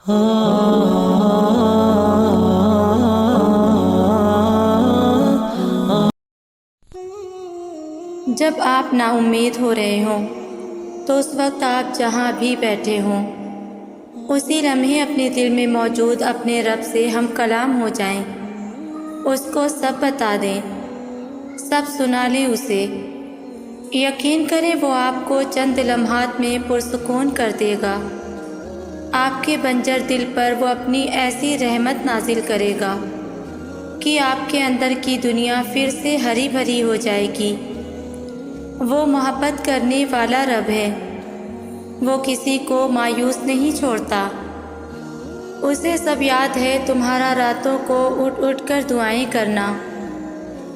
جب آپ نا امید ہو رہے ہوں تو اس وقت آپ جہاں بھی بیٹھے ہوں اسی لمحے اپنے دل میں موجود اپنے رب سے ہم کلام ہو جائیں، اس کو سب بتا دیں، سب سنا لیں اسے۔ یقین کریں وہ آپ کو چند لمحات میں پرسکون کر دے گا۔ آپ کے بنجر دل پر وہ اپنی ایسی رحمت نازل کرے گا کہ آپ کے اندر کی دنیا پھر سے ہری بھری ہو جائے گی۔ وہ محبت کرنے والا رب ہے، وہ کسی کو مایوس نہیں چھوڑتا۔ اسے سب یاد ہے تمہارا راتوں کو اٹھ اٹھ کر دعائیں کرنا،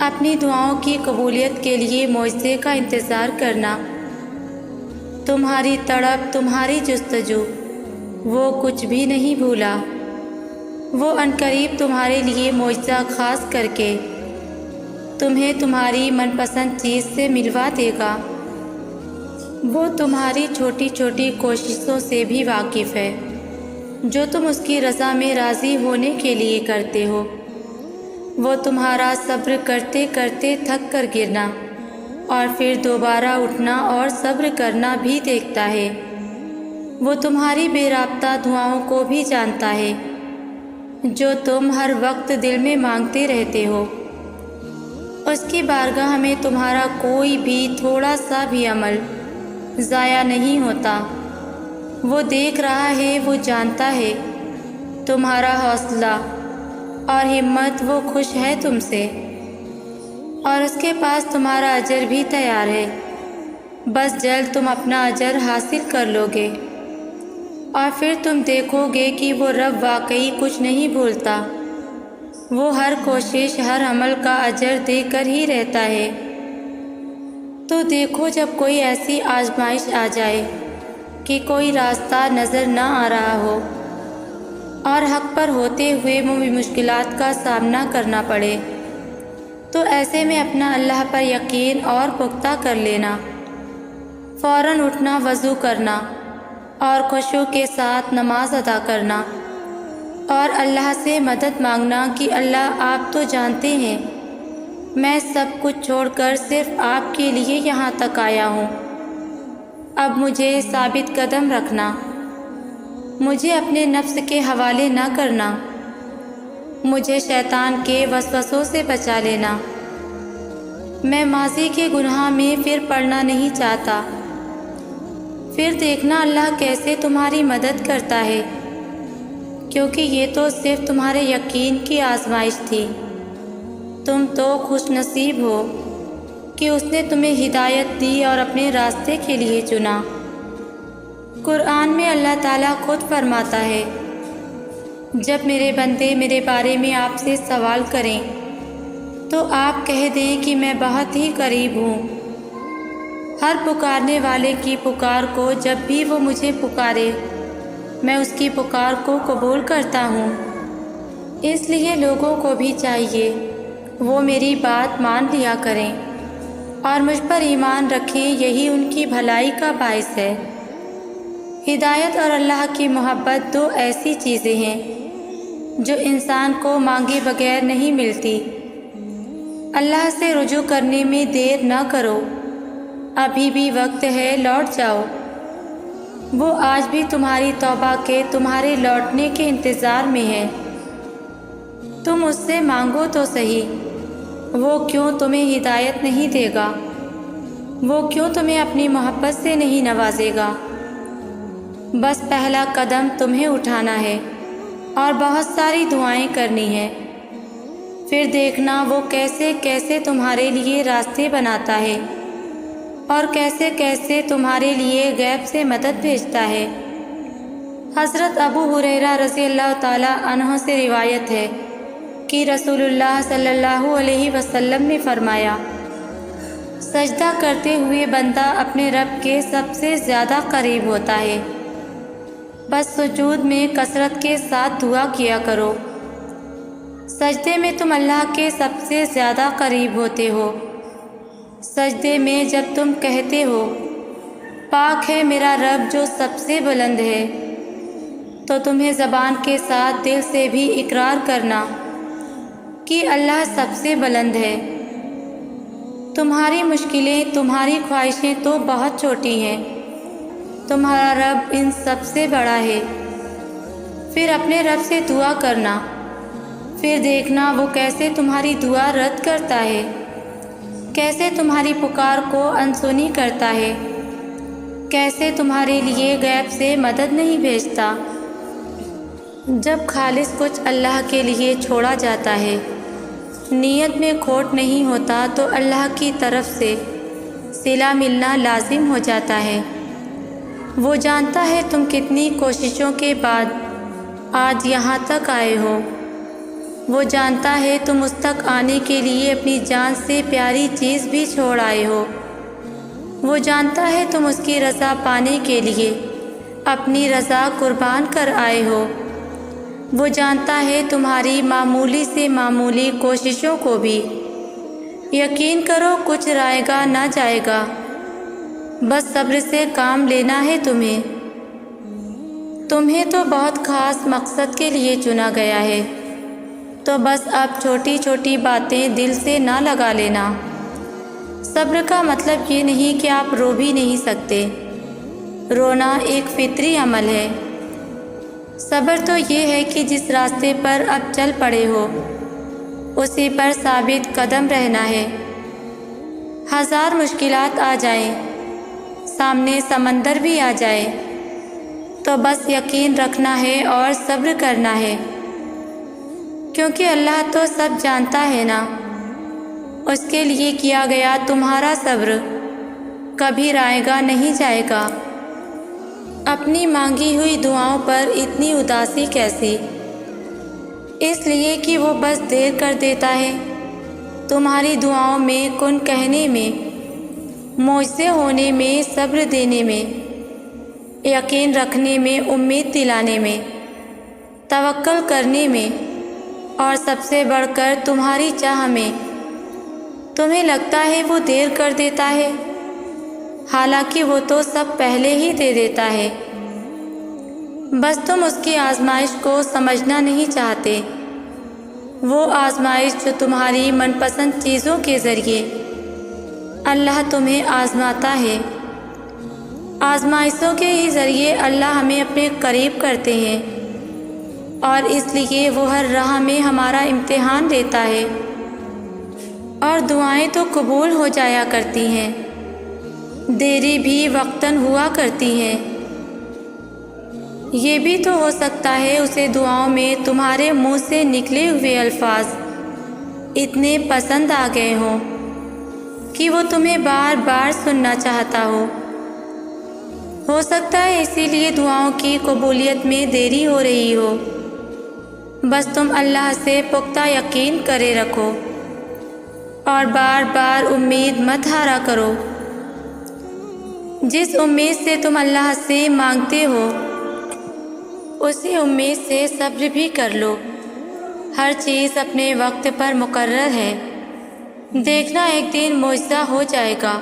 اپنی دعاؤں کی قبولیت کے لیے معجزے کا انتظار کرنا، تمہاری تڑپ، تمہاری جستجو، وہ کچھ بھی نہیں بھولا۔ وہ عنقریب تمہارے لیے معجزہ خاص کر کے تمہیں تمہاری من پسند چیز سے ملوا دے گا۔ وہ تمہاری چھوٹی چھوٹی کوششوں سے بھی واقف ہے جو تم اس کی رضا میں راضی ہونے کے لیے کرتے ہو۔ وہ تمہارا صبر کرتے کرتے تھک کر گرنا اور پھر دوبارہ اٹھنا اور صبر کرنا بھی دیکھتا ہے۔ وہ تمہاری بے رابطہ دعاؤں کو بھی جانتا ہے جو تم ہر وقت دل میں مانگتے رہتے ہو۔ اس کی بارگاہ میں تمہارا کوئی بھی تھوڑا سا بھی عمل ضائع نہیں ہوتا۔ وہ دیکھ رہا ہے، وہ جانتا ہے تمہارا حوصلہ اور ہمت، وہ خوش ہے تم سے اور اس کے پاس تمہارا اجر بھی تیار ہے۔ بس جلد تم اپنا اجر حاصل کر لو گے اور پھر تم دیکھو گے کہ وہ رب واقعی کچھ نہیں بھولتا۔ وہ ہر کوشش، ہر عمل کا اجر دے کر ہی رہتا ہے۔ تو دیکھو جب کوئی ایسی آزمائش آ جائے کہ کوئی راستہ نظر نہ آ رہا ہو اور حق پر ہوتے ہوئے وہ مشکلات کا سامنا کرنا پڑے، تو ایسے میں اپنا اللہ پر یقین اور پختہ کر لینا، فوراً اٹھنا، وضو کرنا اور خشوع کے ساتھ نماز ادا کرنا اور اللہ سے مدد مانگنا کہ اللہ آپ تو جانتے ہیں میں سب کچھ چھوڑ کر صرف آپ کے لیے یہاں تک آیا ہوں۔ اب مجھے ثابت قدم رکھنا، مجھے اپنے نفس کے حوالے نہ کرنا، مجھے شیطان کے وسوسوں سے بچا لینا۔ میں ماضی کے گناہ میں پھر پڑنا نہیں چاہتا۔ پھر دیکھنا اللہ کیسے تمہاری مدد کرتا ہے، کیونکہ یہ تو صرف تمہارے یقین کی آزمائش تھی۔ تم تو خوش نصیب ہو کہ اس نے تمہیں ہدایت دی اور اپنے راستے کے لیے چنا۔ قرآن میں اللہ تعالیٰ خود فرماتا ہے، جب میرے بندے میرے بارے میں آپ سے سوال کریں تو آپ کہہ دیں کہ میں بہت ہی قریب ہوں، ہر پکارنے والے کی پکار کو، جب بھی وہ مجھے پکارے میں اس کی پکار کو قبول کرتا ہوں۔ اس لیے لوگوں کو بھی چاہیے وہ میری بات مان لیا کریں اور مجھ پر ایمان رکھیں، یہی ان کی بھلائی کا باعث ہے۔ ہدایت اور اللہ کی محبت دو ایسی چیزیں ہیں جو انسان کو مانگے بغیر نہیں ملتی۔ اللہ سے رجوع کرنے میں دیر نہ کرو، ابھی بھی وقت ہے، لوٹ جاؤ۔ وہ آج بھی تمہاری توبہ کے، تمہارے لوٹنے کے انتظار میں ہے۔ تم اس سے مانگو تو صحیح، وہ کیوں تمہیں ہدایت نہیں دے گا؟ وہ کیوں تمہیں اپنی محبت سے نہیں نوازے گا؟ بس پہلا قدم تمہیں اٹھانا ہے اور بہت ساری دعائیں کرنی ہیں، پھر دیکھنا وہ کیسے کیسے تمہارے لیے راستے بناتا ہے اور کیسے کیسے تمہارے لیے غیب سے مدد بھیجتا ہے۔ حضرت ابو ہریرہ رضی اللہ تعالیٰ عنہ سے روایت ہے کہ رسول اللہ صلی اللہ علیہ وسلم نے فرمایا، سجدہ کرتے ہوئے بندہ اپنے رب کے سب سے زیادہ قریب ہوتا ہے، بس سجود میں کثرت کے ساتھ دعا کیا کرو۔ سجدے میں تم اللہ کے سب سے زیادہ قریب ہوتے ہو۔ سجدے میں جب تم کہتے ہو پاک ہے میرا رب جو سب سے بلند ہے، تو تمہیں زبان کے ساتھ دل سے بھی اقرار کرنا کہ اللہ سب سے بلند ہے۔ تمہاری مشکلیں، تمہاری خواہشیں تو بہت چھوٹی ہیں، تمہارا رب ان سب سے بڑا ہے۔ پھر اپنے رب سے دعا کرنا، پھر دیکھنا وہ کیسے تمہاری دعا رد کرتا ہے، کیسے تمہاری پکار کو انسنی کرتا ہے، کیسے تمہارے لیے غیب سے مدد نہیں بھیجتا۔ جب خالص کچھ اللہ کے لیے چھوڑا جاتا ہے، نیت میں کھوٹ نہیں ہوتا، تو اللہ کی طرف سے صلہ ملنا لازم ہو جاتا ہے۔ وہ جانتا ہے تم کتنی کوششوں کے بعد آج یہاں تک آئے ہو، وہ جانتا ہے تم اس تک آنے کے لیے اپنی جان سے پیاری چیز بھی چھوڑ آئے ہو، وہ جانتا ہے تم اس کی رضا پانے کے لیے اپنی رضا قربان کر آئے ہو، وہ جانتا ہے تمہاری معمولی سے معمولی کوششوں کو بھی۔ یقین کرو کچھ رائے گا نہ جائے گا، بس صبر سے کام لینا ہے تمہیں۔ تمہیں تو بہت خاص مقصد کے لیے چنا گیا ہے، تو بس اب چھوٹی چھوٹی باتیں دل سے نہ لگا لینا۔ صبر کا مطلب یہ نہیں کہ آپ رو بھی نہیں سکتے، رونا ایک فطری عمل ہے۔ صبر تو یہ ہے کہ جس راستے پر اب چل پڑے ہو اسی پر ثابت قدم رہنا ہے۔ ہزار مشکلات آ جائیں، سامنے سمندر بھی آ جائے، تو بس یقین رکھنا ہے اور صبر کرنا ہے، کیونکہ اللہ تو سب جانتا ہے نا۔ اس کے لیے کیا گیا تمہارا صبر کبھی رائے گا نہیں جائے گا۔ اپنی مانگی ہوئی دعاؤں پر اتنی اداسی کیسی؟ اس لیے کہ وہ بس دیر کر دیتا ہے۔ تمہاری دعاؤں میں کن کہنے میں، معجزے ہونے میں، صبر دینے میں، یقین رکھنے میں، امید دلانے میں، توکل کرنے میں، اور سب سے بڑھ کر تمہاری چاہ میں۔ تمہیں لگتا ہے وہ دیر کر دیتا ہے، حالانکہ وہ تو سب پہلے ہی دے دیتا ہے، بس تم اس کی آزمائش کو سمجھنا نہیں چاہتے۔ وہ آزمائش جو تمہاری من پسند چیزوں کے ذریعے اللہ تمہیں آزماتا ہے۔ آزمائشوں کے ہی ذریعے اللہ ہمیں اپنے قریب کرتے ہیں، اور اس لیے وہ ہر راہ میں ہمارا امتحان لیتا ہے، اور دعائیں تو قبول ہو جایا کرتی ہیں، دیری بھی وقتاً ہوا کرتی ہیں۔ یہ بھی تو ہو سکتا ہے اسے دعاؤں میں تمہارے منہ سے نکلے ہوئے الفاظ اتنے پسند آ گئے ہوں کہ وہ تمہیں بار بار سننا چاہتا ہو سکتا ہے اسی لیے دعاؤں کی قبولیت میں دیری ہو رہی ہو۔ بس تم اللہ سے پختہ یقین کرے رکھو اور بار بار امید مت ہارا کرو۔ جس امید سے تم اللہ سے مانگتے ہو اسی امید سے صبر بھی کر لو۔ ہر چیز اپنے وقت پر مقرر ہے، دیکھنا ایک دن معجزہ ہو جائے گا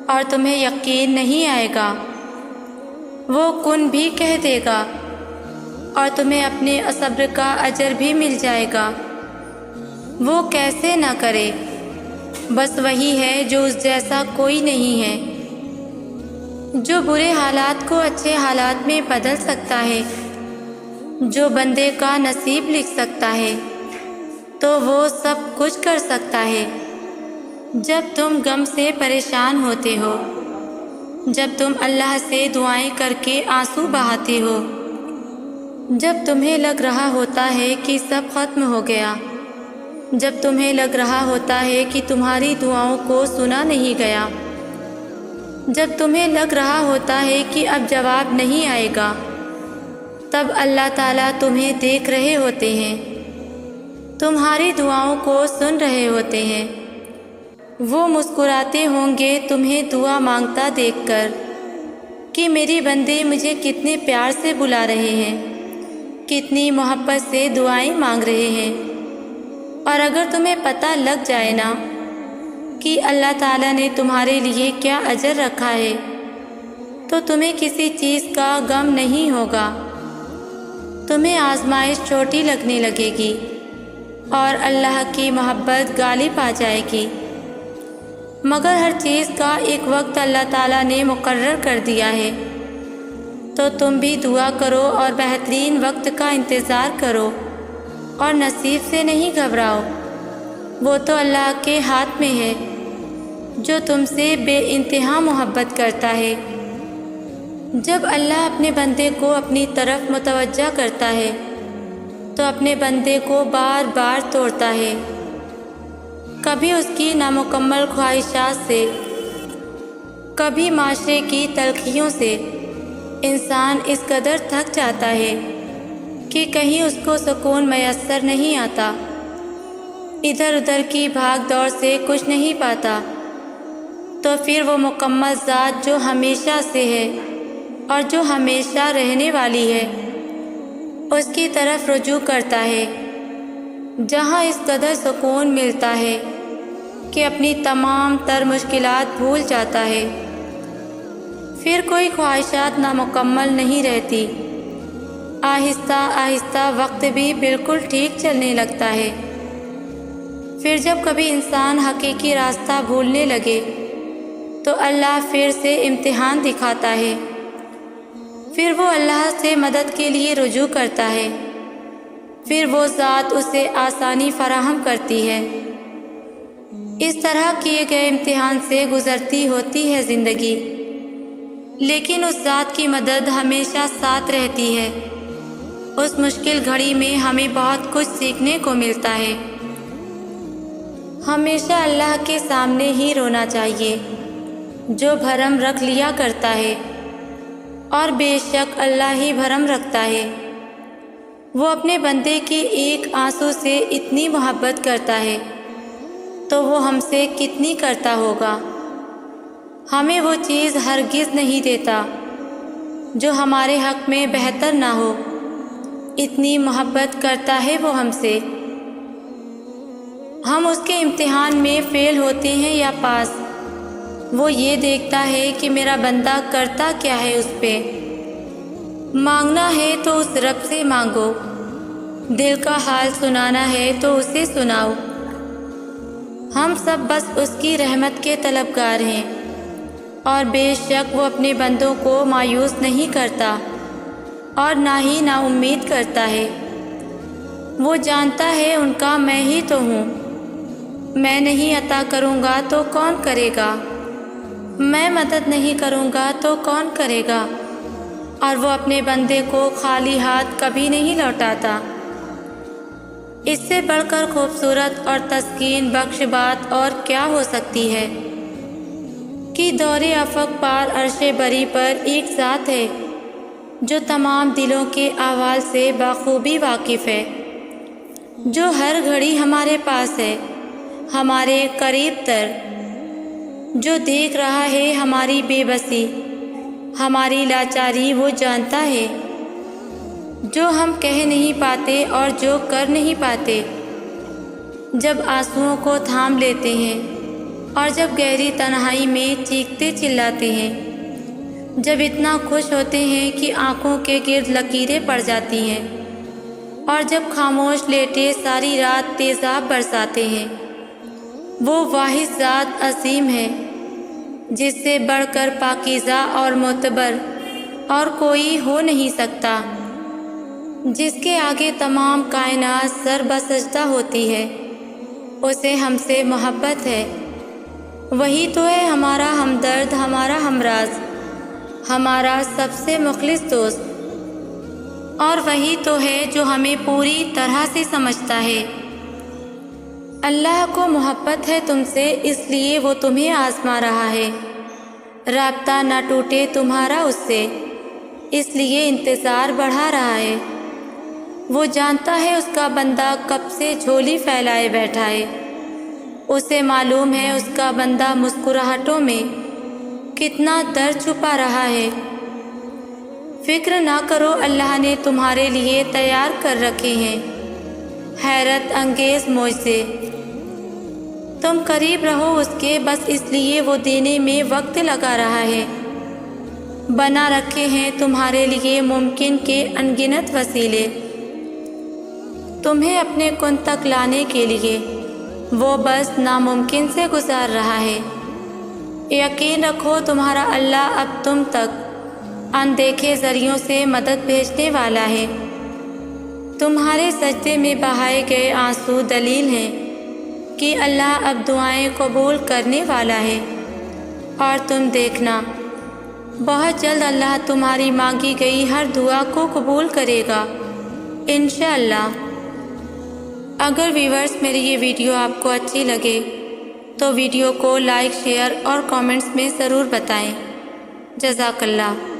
اور تمہیں یقین نہیں آئے گا۔ وہ کن بھی کہہ دے گا اور تمہیں اپنے صبر کا اجر بھی مل جائے گا۔ وہ کیسے نہ کرے، بس وہی ہے جو اس جیسا کوئی نہیں ہے، جو برے حالات کو اچھے حالات میں بدل سکتا ہے، جو بندے کا نصیب لکھ سکتا ہے، تو وہ سب کچھ کر سکتا ہے۔ جب تم غم سے پریشان ہوتے ہو، جب تم اللہ سے دعائیں کر کے آنسو بہاتے ہو، جب تمہیں لگ رہا ہوتا ہے کہ سب ختم ہو گیا، جب تمہیں لگ رہا ہوتا ہے کہ تمہاری دعاؤں کو سنا نہیں گیا، جب تمہیں لگ رہا ہوتا ہے کہ اب جواب نہیں آئے گا، تب اللہ تعالیٰ تمہیں دیکھ رہے ہوتے ہیں، تمہاری دعاؤں کو سن رہے ہوتے ہیں۔ وہ مسکراتے ہوں گے تمہیں دعا مانگتا دیکھ کر کہ میری بندے مجھے کتنے پیار سے بلا رہے ہیں، کتنی محبت سے دعائیں مانگ رہے ہیں۔ اور اگر تمہیں پتہ لگ جائے نا کہ اللہ تعالیٰ نے تمہارے لیے کیا اجر رکھا ہے، تو تمہیں کسی چیز کا غم نہیں ہوگا، تمہیں آزمائش چھوٹی لگنے لگے گی اور اللہ کی محبت غالب آ جائے گی، مگر ہر چیز کا ایک وقت اللہ تعالیٰ نے مقرر کر دیا ہے۔ تو تم بھی دعا کرو اور بہترین وقت کا انتظار کرو اور نصیب سے نہیں گھبراؤ، وہ تو اللہ کے ہاتھ میں ہے جو تم سے بے انتہا محبت کرتا ہے۔ جب اللہ اپنے بندے کو اپنی طرف متوجہ کرتا ہے تو اپنے بندے کو بار بار توڑتا ہے، کبھی اس کی نامکمل خواہشات سے، کبھی معاشرے کی تلخیوں سے۔ انسان اس قدر تھک جاتا ہے کہ کہیں اس کو سکون میسر نہیں آتا، ادھر ادھر کی بھاگ دوڑ سے کچھ نہیں پاتا، تو پھر وہ مکمل ذات جو ہمیشہ سے ہے اور جو ہمیشہ رہنے والی ہے اس کی طرف رجوع کرتا ہے، جہاں اس قدر سکون ملتا ہے کہ اپنی تمام تر مشکلات بھول جاتا ہے۔ پھر کوئی خواہشات نامکمل نہیں رہتی، آہستہ آہستہ وقت بھی بالکل ٹھیک چلنے لگتا ہے۔ پھر جب کبھی انسان حقیقی راستہ بھولنے لگے تو اللہ پھر سے امتحان دکھاتا ہے، پھر وہ اللہ سے مدد کے لیے رجوع کرتا ہے، پھر وہ ذات اسے آسانی فراہم کرتی ہے۔ اس طرح کیے گئے امتحان سے گزرتی ہوتی ہے زندگی، لیکن اس ذات کی مدد ہمیشہ ساتھ رہتی ہے۔ اس مشکل گھڑی میں ہمیں بہت کچھ سیکھنے کو ملتا ہے۔ ہمیشہ اللہ کے سامنے ہی رونا چاہیے جو بھرم رکھ لیا کرتا ہے، اور بے شک اللہ ہی بھرم رکھتا ہے۔ وہ اپنے بندے کے ایک آنسو سے اتنی محبت کرتا ہے تو وہ ہم سے کتنی کرتا ہوگا۔ ہمیں وہ چیز ہرگز نہیں دیتا جو ہمارے حق میں بہتر نہ ہو، اتنی محبت کرتا ہے وہ ہم سے۔ ہم اس کے امتحان میں فیل ہوتے ہیں یا پاس، وہ یہ دیکھتا ہے کہ میرا بندہ کرتا کیا ہے۔ اس پہ مانگنا ہے تو اس رب سے مانگو، دل کا حال سنانا ہے تو اسے سناؤ۔ ہم سب بس اس کی رحمت کے طلبگار ہیں، اور بے شک وہ اپنے بندوں کو مایوس نہیں کرتا اور نہ ہی نا امید کرتا ہے۔ وہ جانتا ہے ان کا میں ہی تو ہوں، میں نہیں عطا کروں گا تو کون کرے گا، میں مدد نہیں کروں گا تو کون کرے گا، اور وہ اپنے بندے کو خالی ہاتھ کبھی نہیں لوٹاتا۔ اس سے بڑھ کر خوبصورت اور تسکین بخش بات اور کیا ہو سکتی ہے کہ دور افق پار عرش بری پر ایک ذات ہے جو تمام دلوں کے احوال سے بخوبی واقف ہے، جو ہر گھڑی ہمارے پاس ہے، ہمارے قریب تر، جو دیکھ رہا ہے ہماری بے بسی، ہماری لاچاری وہ جانتا ہے، جو ہم کہہ نہیں پاتے اور جو کر نہیں پاتے۔ جب آنسوؤں کو تھام لیتے ہیں اور جب گہری تنہائی میں چیختے چلاتے ہیں، جب اتنا خوش ہوتے ہیں کہ آنکھوں کے گرد لکیریں پڑ جاتی ہیں، اور جب خاموش لیٹے ساری رات تیزاب برساتے ہیں، وہ واحد ذات عظیم ہے جس سے بڑھ کر پاکیزہ اور معتبر اور کوئی ہو نہیں سکتا، جس کے آگے تمام کائنات سر بسجدہ ہوتی ہے۔ اسے ہم سے محبت ہے، وہی تو ہے ہمارا ہمدرد، ہمارا ہمراز، ہمارا سب سے مخلص دوست، اور وہی تو ہے جو ہمیں پوری طرح سے سمجھتا ہے۔ اللہ کو محبت ہے تم سے، اس لیے وہ تمہیں آزما رہا ہے، رابطہ نہ ٹوٹے تمہارا اس سے، اس لیے انتظار بڑھا رہا ہے۔ وہ جانتا ہے اس کا بندہ کب سے جھولی پھیلائے بیٹھا ہے، اسے معلوم ہے اس کا بندہ مسکراہٹوں میں کتنا درد چھپا رہا ہے۔ فکر نہ کرو، اللہ نے تمہارے لیے تیار کر رکھے ہیں حیرت انگیز معجزے، تم قریب رہو اس کے، بس اس لیے وہ دینے میں وقت لگا رہا ہے۔ بنا رکھے ہیں تمہارے لیے ممکن کے انگنت وسیلے تمہیں اپنے کن تک لانے کے لیے وہ بس ناممکن سے گزار رہا ہے۔ یقین رکھو تمہارا اللہ اب تم تک اندیکھے ذریعوں سے مدد بھیجنے والا ہے۔ تمہارے سجدے میں بہائے گئے آنسو دلیل ہیں کہ اللہ اب دعائیں قبول کرنے والا ہے، اور تم دیکھنا بہت جلد اللہ تمہاری مانگی گئی ہر دعا کو قبول کرے گا انشاءاللہ۔ اگر ویورز میری یہ ویڈیو آپ کو اچھی لگے تو ویڈیو کو لائک، شیئر اور کامنٹس میں ضرور بتائیں۔ جزاک اللہ۔